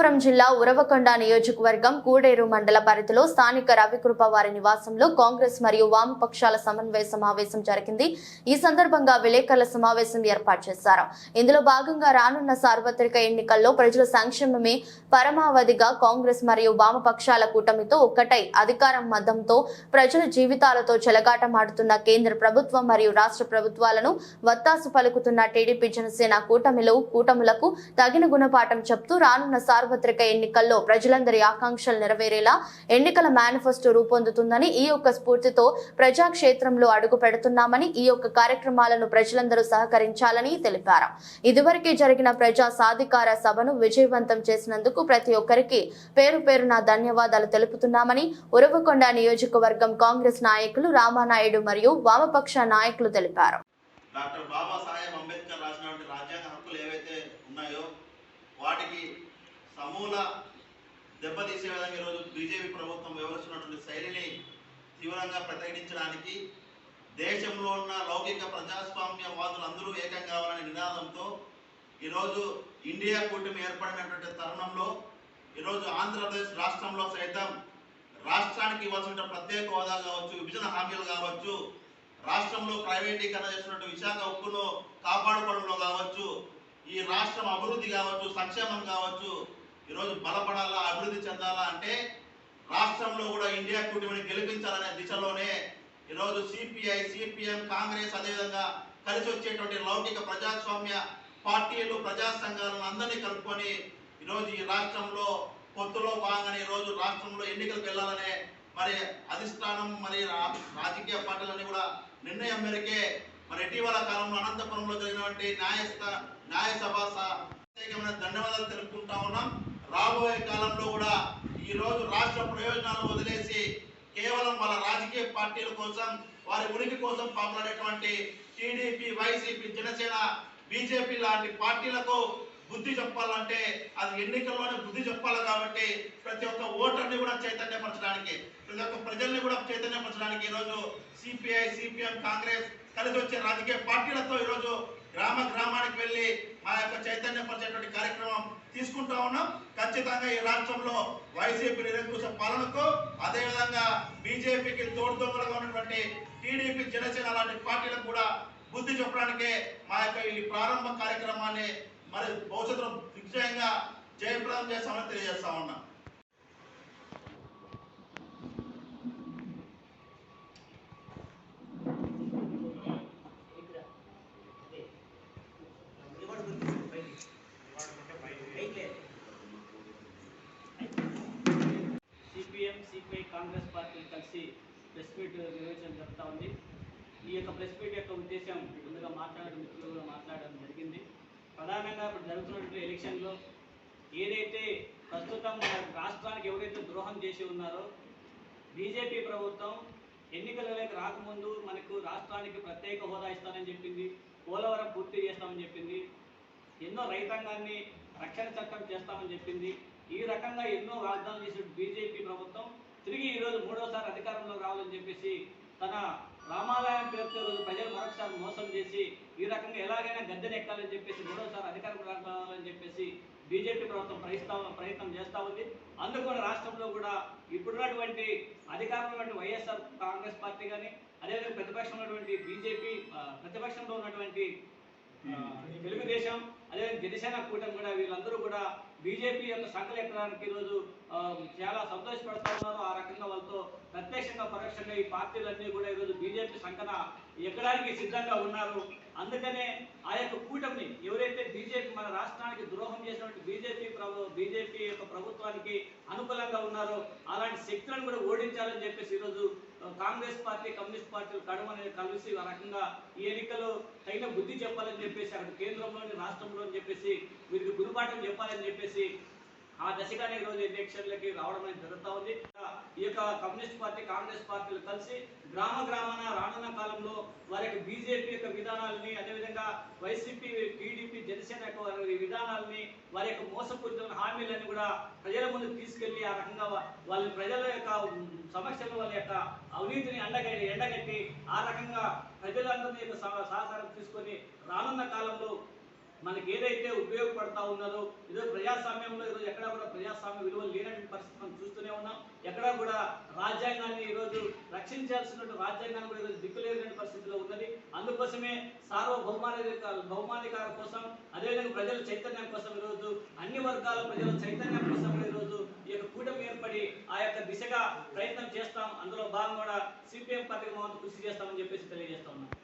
అనంతపురం జిల్లా ఉరవకొండ నియోజకవర్గం కూడేరు మండల పరిధిలో స్థానిక రవికృప వారి నివాసంలో కాంగ్రెస్ మరియు వామపక్షాల సమన్వయ సమావేశం జరిగింది. ఈ సందర్భంగా విలేకరుల సమావేశం ఏర్పాటు చేశారు. ఇందులో భాగంగా రానున్న సార్వత్రిక ఎన్నికల్లో ప్రజల సంక్షేమమే పరమావధిగా కాంగ్రెస్ మరియు వామపక్షాల కూటమితో ఒక్కటై అధికారం మద్దంతో ప్రజల జీవితాలతో చెలగాటమాడుతున్న కేంద్ర ప్రభుత్వం మరియు రాష్ట్ర ప్రభుత్వాలను వత్తాసు పలుకుతున్న టీడీపీ జనసేన కూటములకు తగిన గుణపాఠం చెప్తూ రానున్న సార్వత్రిక ఎన్నికల్లో ప్రజలందరి ఆకాంక్షలు నెరవేరేలా ఎన్నికల మేనిఫెస్టో రూపొందుతుందని, ఈ యొక్క స్ఫూర్తితో ప్రజాక్షేత్రంలో అడుగు పెడుతున్నామని, ఈ యొక్క కార్యక్రమాలను ప్రజలందరూ సహకరించాలని తెలిపారు. ఇదివరకే జరిగిన ప్రజా సాధికార సభను విజయవంతం చేసినందుకు ప్రతి ఒక్కరికి పేరు పేరున ధన్యవాదాలు తెలుపుతున్నామని ఉరవకొండ నియోజకవర్గం కాంగ్రెస్ నాయకులు రామానాయుడు మరియు వామపక్ష నాయకులు తెలిపారు. డాక్టర్ బాబాసాహెబ్ అంబేద్కర్ రాసినటువంటి రాజ్యాంగ హక్కులు ఏవైతే ఉన్నాయో వాటికి సమూల దెబ్బతీసే విధంగా ఈరోజు బీజేపీ ప్రభుత్వం వ్యవహరిస్తున్నటువంటి శైలిని తీవ్రంగా ప్రతిఘటించడానికి దేశంలో ఉన్న లౌకిక ప్రజాస్వామ్యవాదులు అందరూ ఏకం కావాలనే నినాదంతో ఈరోజు ఇండియా కూటమి ఏర్పడినటువంటి తరుణంలో ఈరోజు ఆంధ్రప్రదేశ్ రాష్ట్రంలో సైతం రాష్ట్రానికి ఇవ్వాల్సిన ప్రత్యేక హోదా కావచ్చు, విభజన హామీలు కావచ్చు, రాష్ట్రంలో ప్రైవేటీకరణ చేస్తున్నట్టు విశాఖ ఉక్కును కాపాడుకోవడంలో కావచ్చు, ఈ రాష్ట్రం అభివృద్ధి కావచ్చు, సంక్షేమం కావచ్చు, ఈరోజు బలపడాలా, అభివృద్ధి చెందాలా అంటే రాష్ట్రంలో కూడా ఇండియా కూటమిని గెలిపించాలనే దిశలోనే ఈరోజు సిపిఐ, సిపిఎం, కాంగ్రెస్ అదేవిధంగా కలిసి వచ్చేటువంటి లౌకిక ప్రజాస్వామ్య పార్టీలు, ప్రజా సంఘాలను అందరినీ కలుపుకొని ఈరోజు ఈ రాష్ట్రంలో పొత్తులో భాగంగానే ఈరోజు రాష్ట్రంలో ఎన్నికలకు వెళ్ళాలనే మరి అధిష్టానం మరి రాజకీయ పార్టీలన్నీ కూడా నిర్ణయం మేరకే మరి ఇటీవల కాలంలో అనంతపురంలో జరిగినటువంటి న్యాయసభ ప్రత్యేకమైన ధన్యవాదాలు తెలుపుకుంటా ఉన్నాం. రాబోయే కాలంలో కూడా ఈ రోజు రాష్ట్ర ప్రయోజనాలను వదిలేసి కేవలం వాళ్ళ రాజకీయ పార్టీల కోసం, వారి ఉనికి కోసం పాల్గొనేటువంటి టీడీపీ, వైసీపీ, జనసేన, బీజేపీ లాంటి పార్టీలకు బుద్ధి చెప్పాలంటే అది ఎన్నికల్లోనే బుద్ధి చెప్పాలి. కాబట్టి ప్రతి ఒక్క ఓటర్ని కూడా చైతన్యపరచడానికి, ప్రతి ఒక్క ప్రజల్ని కూడా చైతన్యపరచడానికి ఈరోజు సిపిఐ, సిపిఎం, కాంగ్రెస్ కలిసి వచ్చే రాజకీయ పార్టీలతో ఈరోజు గ్రామానికి వెళ్ళి మా యొక్క చైతన్యపరిచేటువంటి కార్యక్రమం తీసుకుంటా ఉన్నాం. ఖచ్చితంగా ఈ రాష్ట్రంలో వైసీపీ నిరంకుశ పాలనకు, అదేవిధంగా బీజేపీకి తోడుదొంగలుగా ఉన్నటువంటి టీడీపీ, జనసేన లాంటి పార్టీలకు కూడా బుద్ధి చెప్పడానికే మా యొక్క ఈ ప్రారంభ కార్యక్రమాన్ని మరి భవిష్యత్తులో నిశ్చయంగా జయప్రదం చేస్తామని తెలియజేస్తా ఉన్నాం. సిపిఎం, సిపిఐ, కాంగ్రెస్ పార్టీలు కలిసి ప్రెస్ మీట్ నిర్వహించడం జరుగుతూ ఉంది. ఈ యొక్క ప్రెస్ మీట్ యొక్క ఉద్దేశం ముందుగా మిత్రులు మాట్లాడడం జరిగింది. ప్రధానంగా ఇప్పుడు జరుగుతున్నటువంటి ఎలక్షన్లో ఏదైతే ప్రస్తుతం రాష్ట్రానికి ఎవరైతే ద్రోహం చేసి ఉన్నారో బీజేపీ ప్రభుత్వం ఎన్నికలలోకి రాకముందు మనకు రాష్ట్రానికి ప్రత్యేక హోదా ఇస్తానని చెప్పింది, పోలవరం పూర్తి చేస్తామని చెప్పింది, ఎన్నో రైతాంగాన్ని రక్షణ చట్టం చేస్తామని చెప్పింది. ఈ రకంగా ఎన్నో వాగ్దానాలు చేసిన బీజేపీ ప్రభుత్వం తిరిగి ఈరోజు మూడోసారి అధికారంలో రావాలని చెప్పేసి తన రామాలయం పేరుతో రోజు ప్రజలు మరొకసారి మోసం చేసి ఈ రకంగా ఎలాగైనా గద్దెను ఎక్కాలని చెప్పేసి మూడోసారి అధికారం రావాలని చెప్పేసి బీజేపీ ప్రభుత్వం ప్రయత్నం చేస్తూ ఉంది. అందుకని రాష్ట్రంలో కూడా ఇప్పుడున్నటువంటి అధికారంలో వైఎస్ఆర్ కాంగ్రెస్ పార్టీ కానీ, అదేవిధంగా ప్రతిపక్షంలో ఉన్నటువంటి బీజేపీ, ప్రతిపక్షంలో ఉన్నటువంటి తెలుగుదేశం, అదేవిధంగా జనసేన కూటమి కూడా వీళ్ళందరూ కూడా బీజేపీ యొక్క సంకలు ఎక్కడానికి ఈరోజు చాలా సంతోషపడుతూ ఉన్నారు. ఆ రకంగా వాళ్ళతో ప్రత్యక్షంగా పరోక్షంగా ఈ పార్టీలన్నీ కూడా ఈరోజు బీజేపీ సంకన ఎక్కడానికి సిద్ధంగా ఉన్నారు. అందుకనే ఆ యొక్క కూటమిని ఎవరైతే బీజేపీ మన రాష్ట్రానికి ద్రోహం చేసినటువంటి బీజేపీ యొక్క ప్రభుత్వానికి అనుకూలంగా ఉన్నారో అలాంటి శక్తులను కూడా ఓడించాలని చెప్పేసి ఈరోజు కాంగ్రెస్ పార్టీ, కమ్యూనిస్ట్ పార్టీలు కడమని కలిసి ఆ రకంగా ఈ ఎన్నికల్లో తగిన బుద్ధి చెప్పాలని చెప్పేసి అక్కడ కేంద్రంలోని, రాష్ట్రంలో అని చెప్పేసి వీరికి గురుపాఠం చెప్పాలని చెప్పేసి ఆ దశగానే ఈరోజు ఎలక్షన్లకి రావడం అనేది జరుగుతూ ఉంది. ఈ యొక్క కమ్యూనిస్ట్ పార్టీ, కాంగ్రెస్ పార్టీలు కలిసి గ్రామాన రానున్న కాలంలో వారి యొక్క బీజేపీ యొక్క విధానాలని, అదేవిధంగా వైసీపీ, టీడీపీ, జనసేన యొక్క విధానాలని, వారి యొక్క మోసపూరితమైన హామీలను కూడా ప్రజల ముందుకు తీసుకెళ్లి ఆ రకంగా వాళ్ళ ప్రజల యొక్క సమక్షంలో వాళ్ళ యొక్క అవినీతిని ఎండగట్టి ఆ రకంగా ప్రజలందరినీ యొక్క సహకారం తీసుకొని రానున్న కాలంలో మనకి ఏదైతే ఉపయోగపడతా ఉన్నదో ఈరోజు ప్రజాస్వామ్యంలో ఈరోజు ఎక్కడా కూడా ప్రజాస్వామ్య విలువలు లేనటువంటి పరిస్థితి మనం చూస్తూనే ఉన్నాం. ఎక్కడా కూడా రాజ్యాంగాన్ని ఈరోజు రక్షించాల్సినటువంటి రాజ్యాంగాన్ని కూడా ఈరోజు దిక్కులేని పరిస్థితిలో ఉన్నది. అందుకోసమే బహుమానికాల కోసం, అదేవిధంగా ప్రజల చైతన్యం కోసం ఈరోజు అన్ని వర్గాల ప్రజల చైతన్యం కోసం ఈరోజు ఈ యొక్క కూటమి ఏర్పడి ఆ యొక్క దిశగా ప్రయత్నం చేస్తాం. అందులో భాగంగా కూడా సిపిఎం పార్టీకి మనం కృషి చేస్తామని చెప్పేసి తెలియజేస్తా ఉన్నాం.